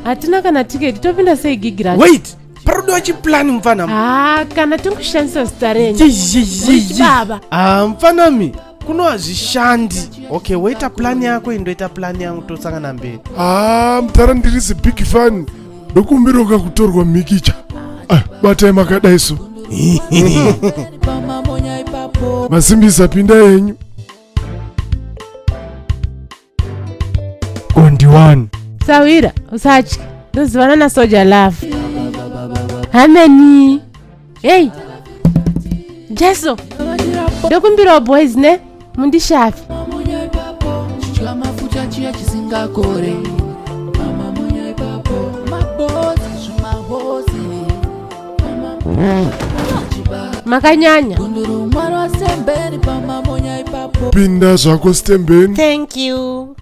Hatina kana tiketi topinda sei gigira. Wait, parodo wachiplan mfana. Kana tinkushandisa starenji. Baba. Mfanami. Kuno hazvishandi. Okay, waita plan yako indoita plan yangu tosangana mberi. Mtara ndirizi big fan. Ndokumbiroka kutorwa mikicha. Batai makadaiso. Masimbisa pinda yenyu. Ondi one. Sawira, usachi. Nuzivana na soja love. Hameni. Hey. Jeso. Dokumbiro boys ne. Mundi shafi. Makanyanya. Pinda zvako stembeni. Thank you.